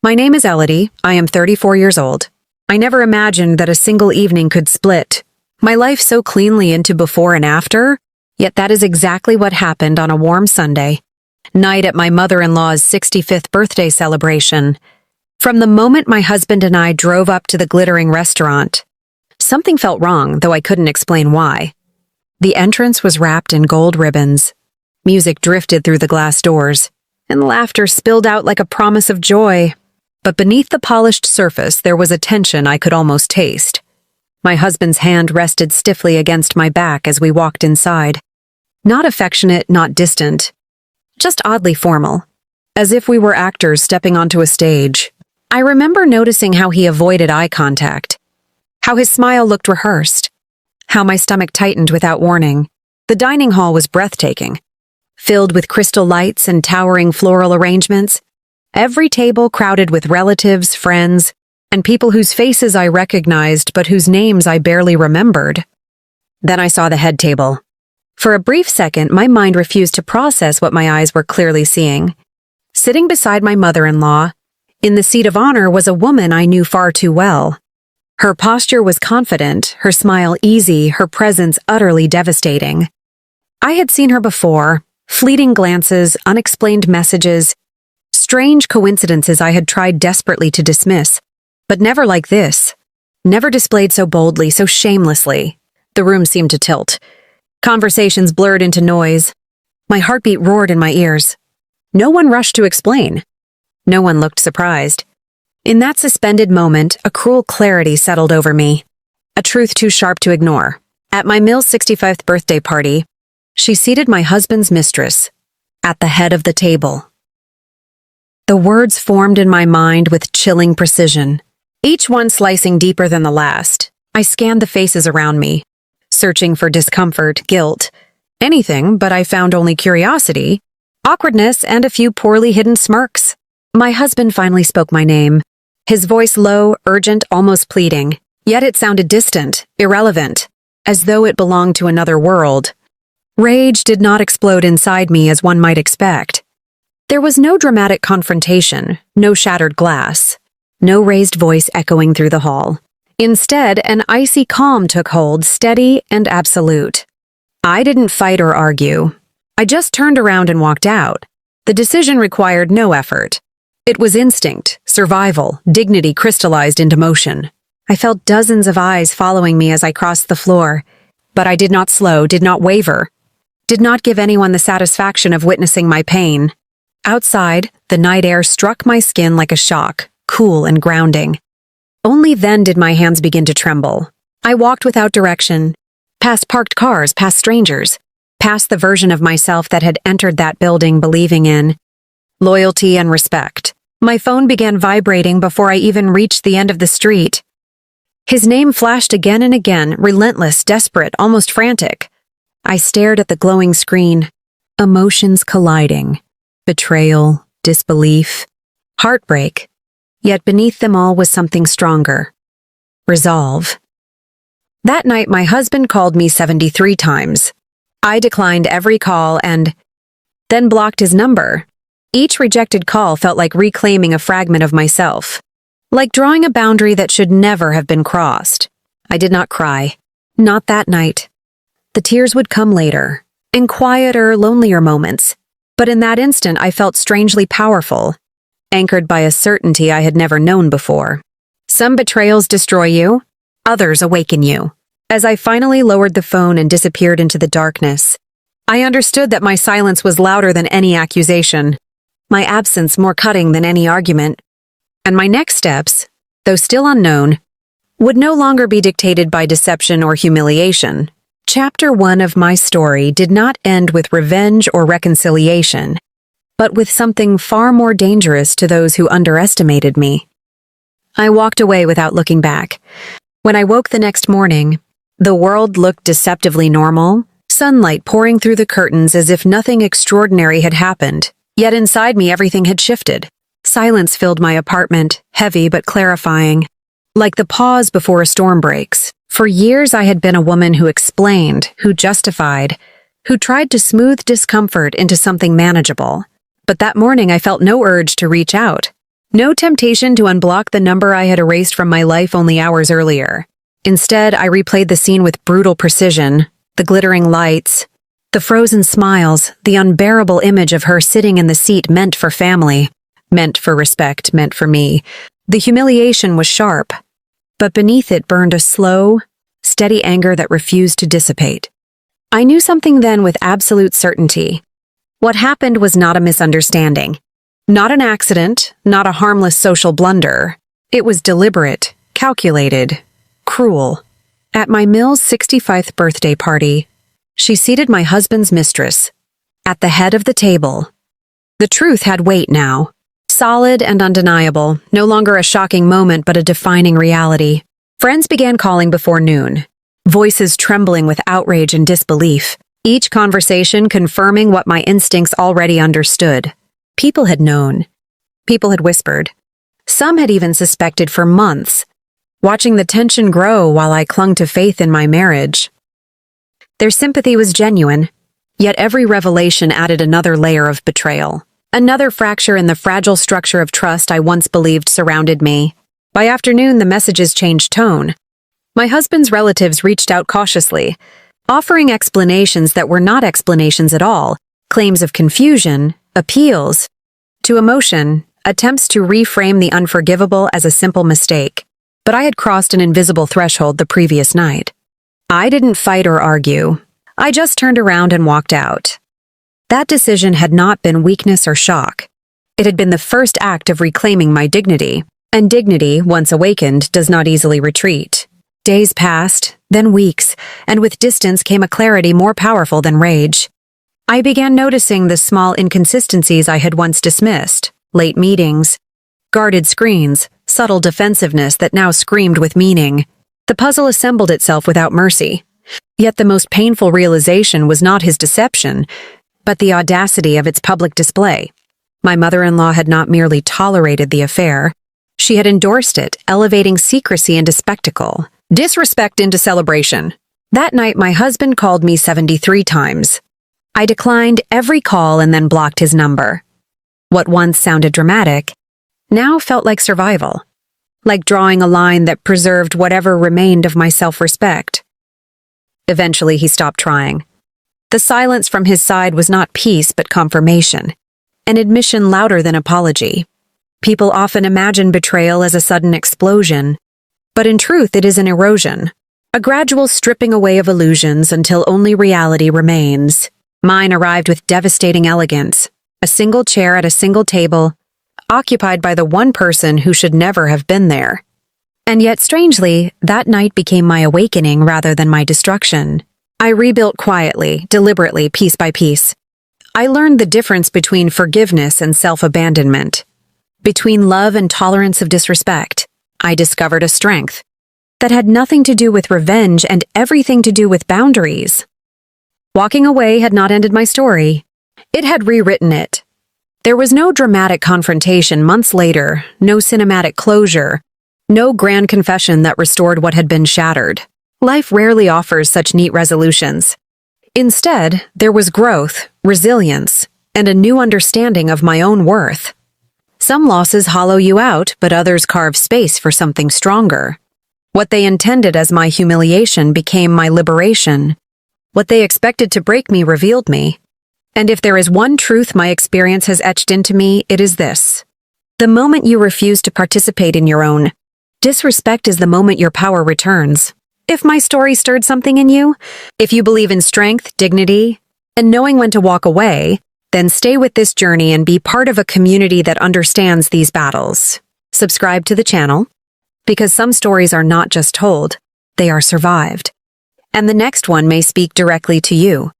My name is Elodie. I am 34 years old. I never imagined that a single evening could split my life so cleanly into before and after, yet that is exactly what happened on a warm Sunday night at my mother-in-law's 65th birthday celebration. From the moment my husband and I drove up to the glittering restaurant, something felt wrong, though I couldn't explain why. The entrance was wrapped in gold ribbons. Music drifted through the glass doors, and laughter spilled out like a promise of joy. But beneath the polished surface, there was a tension I could almost taste. My husband's hand rested stiffly against my back as we walked inside. Not affectionate, not distant, just oddly formal, as if we were actors stepping onto a stage. I remember noticing how he avoided eye contact, how his smile looked rehearsed, how my stomach tightened without warning. The dining hall was breathtaking, filled with crystal lights and towering floral arrangements, every table crowded with relatives, friends, and people whose faces I recognized but whose names I barely remembered. Then I saw the head table. For a brief second, my mind refused to process what my eyes were clearly seeing. Sitting beside my mother-in-law, in the seat of honor, was a woman I knew far too well. Her posture was confident, her smile easy, her presence utterly devastating. I had seen her before, fleeting glances, unexplained messages, strange coincidences I had tried desperately to dismiss, but never like this. Never displayed so boldly, so shamelessly. The room seemed to tilt. Conversations blurred into noise. My heartbeat roared in my ears. No one rushed to explain. No one looked surprised. In that suspended moment, a cruel clarity settled over me. A truth too sharp to ignore. At my Mill's 65th birthday party, she seated my husband's mistress at the head of the table. The words formed in my mind with chilling precision, each one slicing deeper than the last. I scanned the faces around me, searching for discomfort, guilt, anything, but I found only curiosity, awkwardness, and a few poorly hidden smirks. My husband finally spoke my name, his voice low, urgent, almost pleading, yet it sounded distant, irrelevant, as though it belonged to another world. Rage did not explode inside me as one might expect. There was no dramatic confrontation, no shattered glass, no raised voice echoing through the hall. Instead, an icy calm took hold, steady and absolute. I didn't fight or argue. I just turned around and walked out. The decision required no effort. It was instinct, survival, dignity crystallized into motion. I felt dozens of eyes following me as I crossed the floor, but I did not slow, did not waver, did not give anyone the satisfaction of witnessing my pain. Outside, the night air struck my skin like a shock, cool and grounding. Only then did my hands begin to tremble. I walked without direction, past parked cars, past strangers, past the version of myself that had entered that building believing in loyalty and respect. My phone began vibrating before I even reached the end of the street. His name flashed again and again, relentless, desperate, almost frantic. I stared at the glowing screen, emotions colliding. Betrayal, disbelief, heartbreak. Yet beneath them all was something stronger. Resolve. That night, my husband called me 73 times. I declined every call and then blocked his number. Each rejected call felt like reclaiming a fragment of myself, like drawing a boundary that should never have been crossed. I did not cry. Not that night. The tears would come later, in quieter, lonelier moments. But in that instant, I felt strangely powerful, anchored by a certainty I had never known before. Some betrayals destroy you, others awaken you. As I finally lowered the phone and disappeared into the darkness, I understood that my silence was louder than any accusation, my absence more cutting than any argument, and my next steps, though still unknown, would no longer be dictated by deception or humiliation. Chapter 1 of my story did not end with revenge or reconciliation, but with something far more dangerous to those who underestimated me. I walked away without looking back. When I woke the next morning, the world looked deceptively normal, sunlight pouring through the curtains as if nothing extraordinary had happened. Yet inside me everything had shifted. Silence filled my apartment, heavy but clarifying, like the pause before a storm breaks. For years I had been a woman who explained, who justified, who tried to smooth discomfort into something manageable. But that morning I felt no urge to reach out. No temptation to unblock the number I had erased from my life only hours earlier. Instead, I replayed the scene with brutal precision, the glittering lights, the frozen smiles, the unbearable image of her sitting in the seat meant for family, meant for respect, meant for me. The humiliation was sharp, but beneath it burned a slow, steady anger that refused to dissipate. I knew something then with absolute certainty. What happened was not a misunderstanding. Not an accident, not a harmless social blunder. It was deliberate, calculated, cruel. At my Mill's 65th birthday party, she seated my husband's mistress at the head of the table. The truth had weight now. Solid and undeniable, no longer a shocking moment but a defining reality. Friends began calling before noon, voices trembling with outrage and disbelief, each conversation confirming what my instincts already understood. People had known. People had whispered. Some had even suspected for months, watching the tension grow while I clung to faith in my marriage. Their sympathy was genuine, yet every revelation added another layer of betrayal. Another fracture in the fragile structure of trust I once believed surrounded me. By afternoon, the messages changed tone. My husband's relatives reached out cautiously, offering explanations that were not explanations at all, claims of confusion, appeals to emotion, attempts to reframe the unforgivable as a simple mistake. But I had crossed an invisible threshold the previous night. I didn't fight or argue. I just turned around and walked out. That decision had not been weakness or shock. It had been the first act of reclaiming my dignity, and dignity, once awakened, does not easily retreat. Days passed, then weeks, and with distance came a clarity more powerful than rage. I began noticing the small inconsistencies I had once dismissed: late meetings, guarded screens, subtle defensiveness that now screamed with meaning. The puzzle assembled itself without mercy. Yet the most painful realization was not his deception, but the audacity of its public display. My mother-in-law had not merely tolerated the affair, she had endorsed it, elevating secrecy into spectacle, disrespect into celebration. That night, my husband called me 73 times. I declined every call and then blocked his number. What once sounded dramatic now felt like survival, like drawing a line that preserved whatever remained of my self-respect. Eventually, he stopped trying. The silence from his side was not peace but confirmation, an admission louder than apology. People often imagine betrayal as a sudden explosion, but in truth it is an erosion, a gradual stripping away of illusions until only reality remains. Mine arrived with devastating elegance, a single chair at a single table, occupied by the one person who should never have been there. And yet, strangely, that night became my awakening rather than my destruction. I rebuilt quietly, deliberately, piece by piece. I learned the difference between forgiveness and self-abandonment, between love and tolerance of disrespect. I discovered a strength that had nothing to do with revenge and everything to do with boundaries. Walking away had not ended my story. It had rewritten it. There was no dramatic confrontation months later, no cinematic closure, no grand confession that restored what had been shattered. Life rarely offers such neat resolutions. Instead, there was growth, resilience, and a new understanding of my own worth. Some losses hollow you out, but others carve space for something stronger. What they intended as my humiliation became my liberation. What they expected to break me revealed me. And if there is one truth my experience has etched into me, it is this: the moment you refuse to participate in your own disrespect is the moment your power returns. If my story stirred something in you, if you believe in strength, dignity, and knowing when to walk away, then stay with this journey and be part of a community that understands these battles. Subscribe to the channel, because some stories are not just told, they are survived. And the next one may speak directly to you.